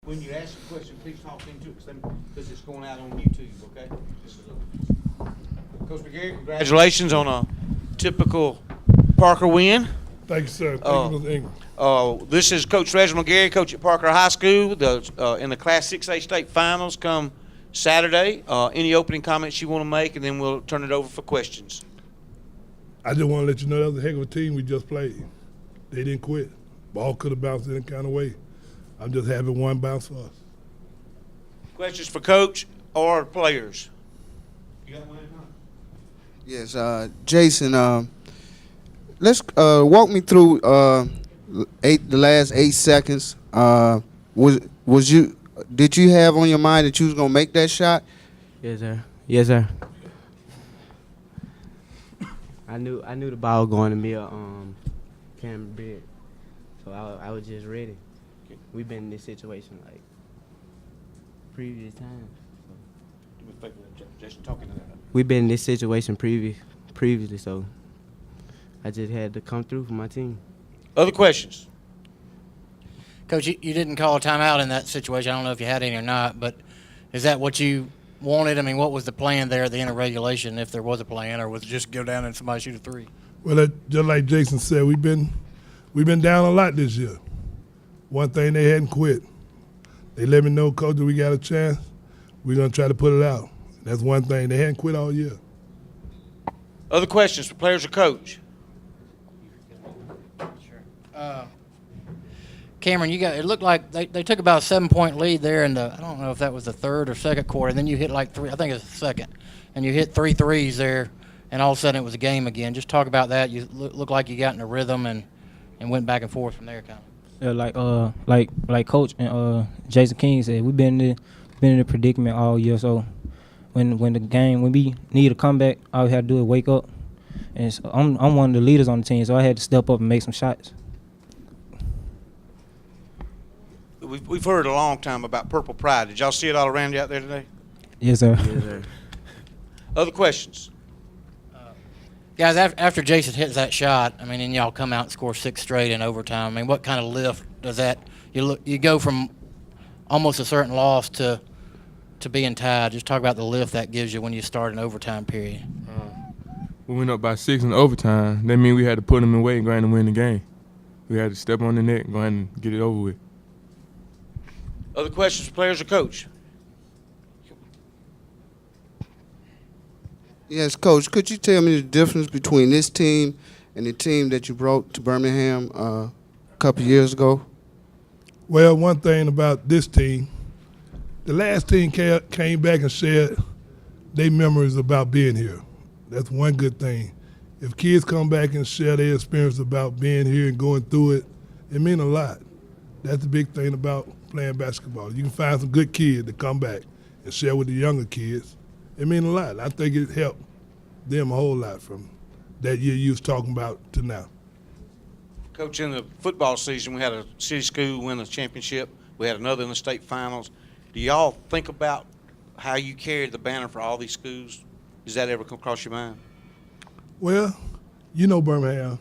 when you ask a question, please talk into it because it's going out on YouTube, okay? Coach McGarry, congratulations on a typical Parker win. Thank you, sir. Thank you, Mr. Ingram. This is Coach Reginald McGarry, coach at Parker High School. In the Class 6A state finals come Saturday. Any opening comments you want to make, and then we'll turn it over for questions. I just want to let you know that was a heck of a team we just played. They didn't quit. Ball could have bounced any kind of way. I'm just having one bounce for us. Questions for Coach or players? You got one? Yes, Jason. Let's walk me through the last 8 seconds. Did you have on your mind that you was gonna make that shot? Yes, sir. Yes, sir. I knew the ball was going to me, Cameron Beard, so I was just ready. We've been in this situation like previous times. Just talking to that. We've been in this situation previously, so I just had to come through for my team. Other questions? Coach, you didn't call a timeout in that situation. I don't know if you had any or not, but is that what you wanted? I mean, what was the plan there at the end of regulation, if there was a plan, or was it just go down and somebody shoot a three? Well, just like Jason said, we've been down a lot this year. One thing, they hadn't quit. They let me know, Coach, that we got a chance. We're going to try to put it out. That's one thing. They hadn't quit all year. Other questions for players or coach? Cameron, it looked like they took about a 7-point lead there in I don't know if that was the third or second quarter, and then you hit like three, I think it was the second, and you hit 3 threes there, and all of a sudden it was a game again. Just talk about that. You look like you got in a rhythm and went back and forth from there, kind of. Yeah, like Coach and Jason King said, we've been in a predicament all year. So when we need a comeback, all we had to do is wake up. And so I'm one of the leaders on the team, so I had to step up and make some shots. We've heard a long time about Purple Pride. Did y'all see it all around you out there today? Yes, sir. Yes, sir. Other questions? Guys, after Jason hits that shot, I mean, and y'all come out and score 6 straight in overtime. I mean, what kind of lift does that? You go from almost a certain loss to being tied. Just talk about the lift that gives you when you start an overtime period. We went up by 6 in overtime. That means we had to put them away and go ahead and win the game. We had to step on the net and go ahead and get it over with. Other questions for players or coach? Yes, Coach. Could you tell me the difference between this team and the team that you brought to Birmingham a couple of years ago? Well, one thing about this team, the last team came back and shared their memories about being here. That's one good thing. If kids come back and share their experience about being here and going through it, it means a lot. That's the big thing about playing basketball. You can find some good kids that come back and share with the younger kids. It means a lot. I think it helped them a whole lot from that year you was talking about to now. Coach, in the football season, we had a city school win a championship. We had another in the state finals. Do y'all think about how you carried the banner for all these schools? Does that ever come across your mind? Well, you know Birmingham,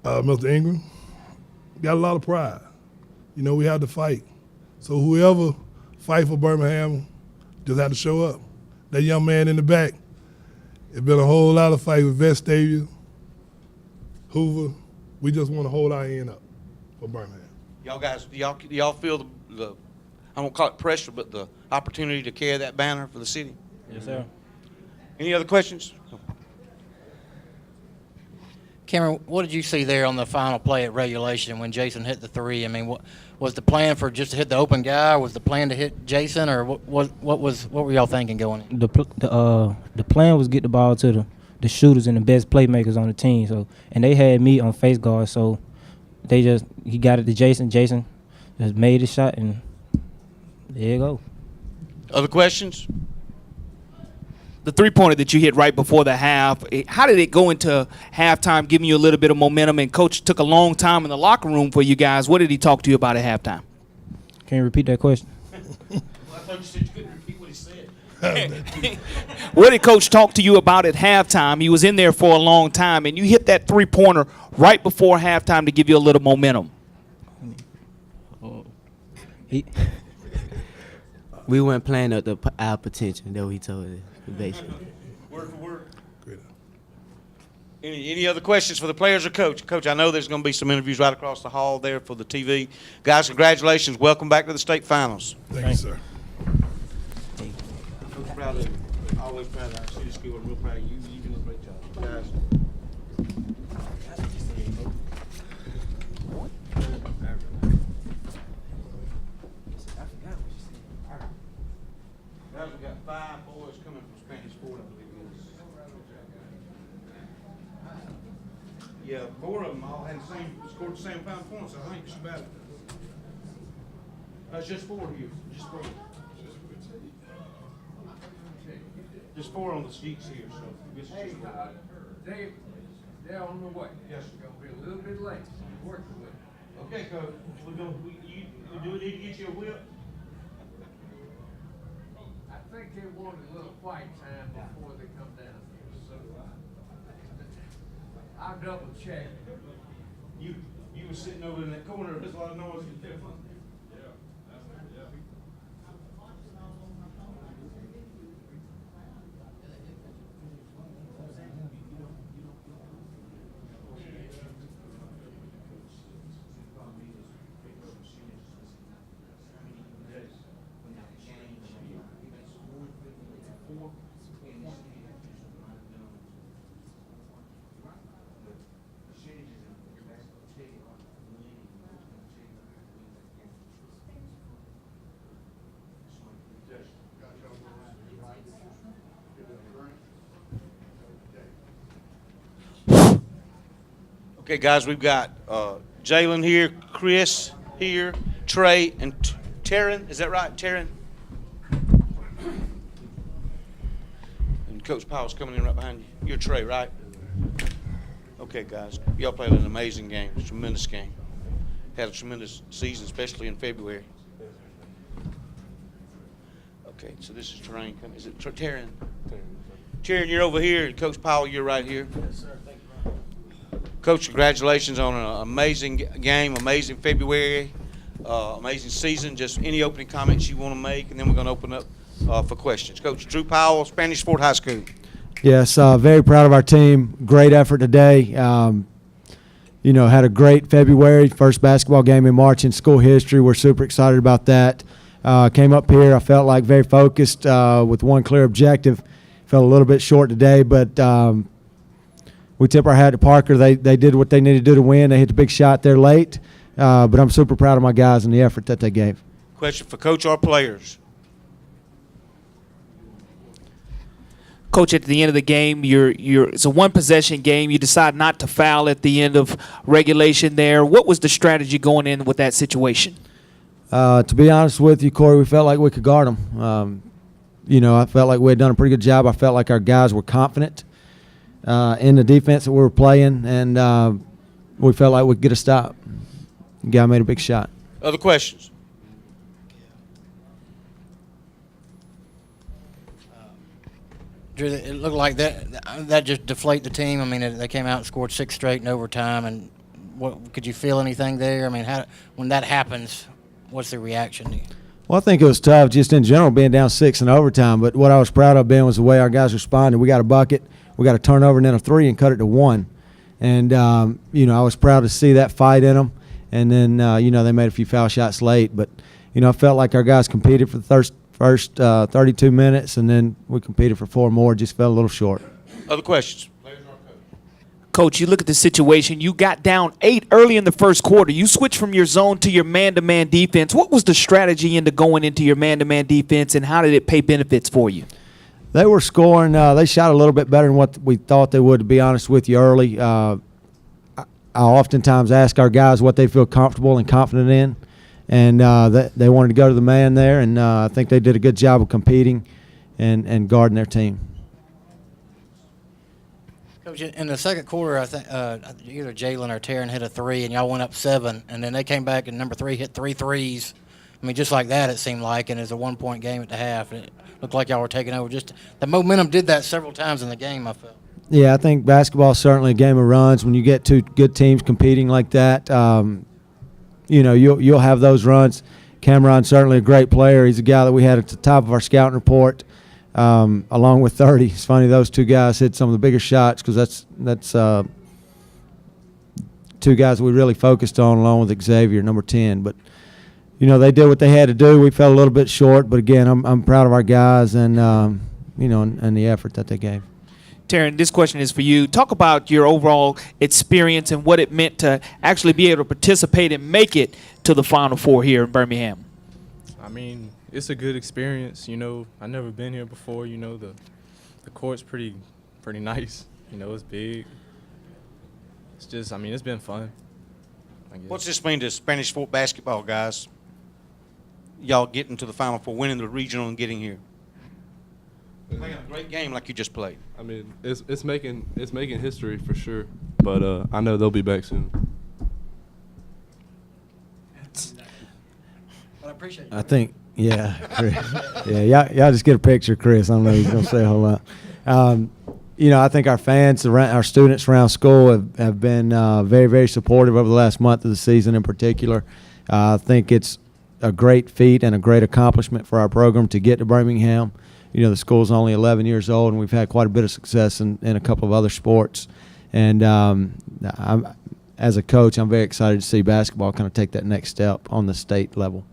Mr. Ingram, got a lot of pride. You know, we had to fight. So whoever fight for Birmingham just had to show up. That young man in the back, it's been a whole lot of fight with Vestavia, Hoover. We just want to hold our end up for Birmingham. Y'all guys, do y'all feel the I won't call it pressure, but the opportunity to carry that banner for the city? Yes, sir. Any other questions? Cameron, what did you see there on the final play at regulation when Jason hit the 3? I mean, what was the plan for just to hit the open guy? Or was the plan to hit Jason, or what were y'all thinking going in? The plan was get the ball to the shooters and the best playmakers on the team. So, and they had me on face guard, so he got it to Jason. Jason just made the shot, and there you go. Other questions? The three-pointer that you hit right before the half, how did it go into halftime, giving you a little bit of momentum? And Coach took a long time in the locker room for you guys. What did he talk to you about at halftime? Can you repeat that question? Well, I thought you said you couldn't repeat what he said. What did Coach talk to you about at halftime? He was in there for a long time, and you hit that three-pointer right before halftime to give you a little momentum. We weren't playing up to our potential. That's what he told us, basically. Word for word. Great. Any other questions for the players or coach? Coach, I know there's going to be some interviews right across the hall there for the TV. Guys, congratulations. Welcome back to the state finals. Thank you, sir. Coach, proud of you. Always proud of our city school. I'm real proud of you. You do a great job. Guys. Guys, we got 5 boys coming from Spanish Fort, I believe it is. Yeah, 4 of them all had the same, scored the same amount of points, I think, just about. It's just 4 here, just 4. Just 4 on the sheets here, so this is just 4. They're on the way. Yes, sir. Gonna be a little bit late. Working with it. Okay, Coach, you do need to get you a whip? I think they wanted a little fight time before they come down here, so I'll double check. You were sitting over in that corner, there's a lot of noise in there. Okay, guys, we've got Jalen here, Chris here, Trey, and Taryn. Is that right, Taryn? And Coach Powell's coming in right behind you. You're Trey, right? Okay, guys, y'all played an amazing game, a tremendous game. Had a tremendous season, especially in February. Okay, so this is Taryn. Is it Taryn? Taryn, you're over here, and Coach Powell, you're right here. Yes, sir. Thank you. Coach, congratulations on an amazing game, amazing February, amazing season. Just any opening comments you want to make, and then we're going to open up for questions. Coach Drew Powell, Spanish Fort High School. Yes, very proud of our team. Great effort today. Had a great February, first basketball game in March in school history. We're super excited about that. Came up here, I felt like very focused with one clear objective. Felt a little bit short today, but we tip our hat to Parker. They did what they needed to do to win. They hit the big shot there late, but I'm super proud of my guys and the effort that they gave. Question for Coach or players? Coach, at the end of the game, it's a one-possession game. You decide not to foul at the end of regulation there. What was the strategy going in with that situation? To be honest with you, Corey, we felt like we could guard them. I felt like we had done a pretty good job. I felt like our guys were confident in the defense that we were playing, and we felt like we could get a stop. The guy made a big shot. Other questions? Drew, it looked like that just deflated the team. I mean, they came out and scored 6 straight in overtime. And what could you feel anything there? I mean, when that happens, what's the reaction? Well, I think it was tough just in general being down 6 in overtime. But what I was proud of, Ben, was the way our guys responded. We got a bucket, we got a turnover, and then a 3, and cut it to 1. And I was proud to see that fight in them. And then they made a few foul shots late. But I felt like our guys competed for the first 32 minutes, and then we competed for 4 more. Just fell a little short. Other questions? Coach, you look at the situation. You got down 8 early in the first quarter. You switched from your zone to your man-to-man defense. What was the strategy into going into your man-to-man defense, and how did it pay benefits for you? They were scoring. They shot a little bit better than what we thought they would, to be honest with you, early. I oftentimes ask our guys what they feel comfortable and confident in, and they wanted to go to the man there, and I think they did a good job of competing and guarding their team. Coach, in the second quarter, I think either Jalen or Taryn hit a 3, and y'all went up 7, and then they came back and number 3 hit 3 threes. I mean, just like that, it seemed like, and it's a 1-point game at the half. And it looked like y'all were taking over. Just the momentum did that several times in the game, I felt. Yeah, I think basketball is certainly a game of runs. When you get 2 good teams competing like that, you'll have those runs. Cameron's certainly a great player. He's a guy that we had at the top of our scouting report, along with 30. It's funny, those two guys hit some of the bigger shots because that's two guys we really focused on, along with Xavier, number 10. But they did what they had to do. We fell a little bit short, but again, I'm proud of our guys and and the effort that they gave. Taryn, this question is for you. Talk about your overall experience and what it meant to actually be able to participate and make it to the Final Four here in Birmingham. I mean, it's a good experience. I've never been here before. The court's pretty nice. It's big. It's just, it's been fun, I guess. What's this mean to Spanish Fort basketball, guys? Y'all getting to the Final Four, winning the regional and getting here. Playing a great game like you just played. It's making history for sure, but I know they'll be back soon. But I appreciate it. I think, Chris. Y'all just get a picture of Chris. I don't know if he's going to say a whole lot. I think our fans, our students around school have been very, very supportive over the last month of the season in particular. I think it's a great feat and a great accomplishment for our program to get to Birmingham. The school's only 11 years old, and we've had quite a bit of success in a couple of other sports. And as a coach, I'm very excited to see basketball kind of take that next step on the state level.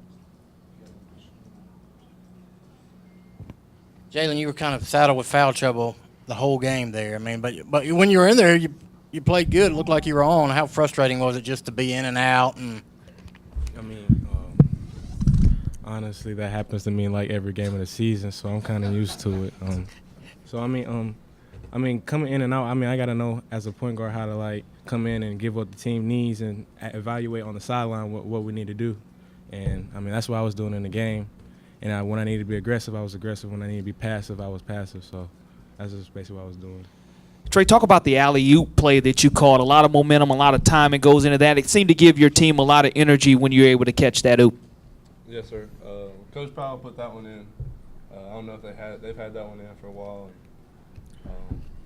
Jalen, you were kind of saddled with foul trouble the whole game there. But when you were in there, you played good. It looked like you were on. How frustrating was it just to be in and out? And Honestly, that happens to me in like every game of the season, so I'm kind of used to it. Coming in and out. I gotta know as a point guard how to like come in and give what the team needs and evaluate on the sideline what we need to do. And that's what I was doing in the game. And when I needed to be aggressive, I was aggressive. When I needed to be passive, I was passive. So that's just basically what I was doing. Trey, talk about the alley-oop play that you called. A lot of momentum, a lot of time it goes into that. It seemed to give your team a lot of energy when you're able to catch that oop. Yes, sir. Coach Powell put that one in. I don't know if they've had that one in for a while.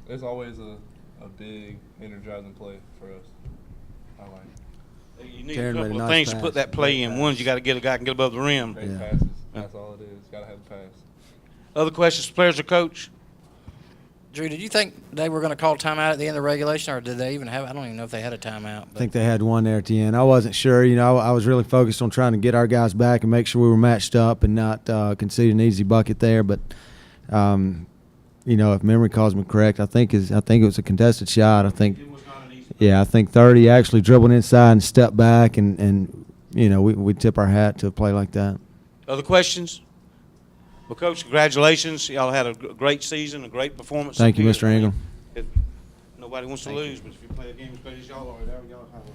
It's always a big, energizing play for us. I like it. You need Taryn a made a couple of nice things to pass. put that play in. One is you got to get a guy who can get above the rim. Great Yeah. passes. That's all it is. Got to have the pass. Other questions, players or coach? Drew, did you think they were going to call timeout at the end of regulation, or did they even have? I don't even know if they had a timeout. I think they had one there at the end. I wasn't sure. I was really focused on trying to get our guys back and make sure we were matched up and not concede an easy bucket there. But, if memory calls me correct, I think it was a contested shot. I think 30 actually dribbled inside and stepped back, and we tip our hat to a play like that. Other questions? Well, Coach, congratulations. Y'all had a great season, a great performance. Thank you, Mr. Ingram. Nobody wants to lose, but if you play a game as great as y'all are, y'all have a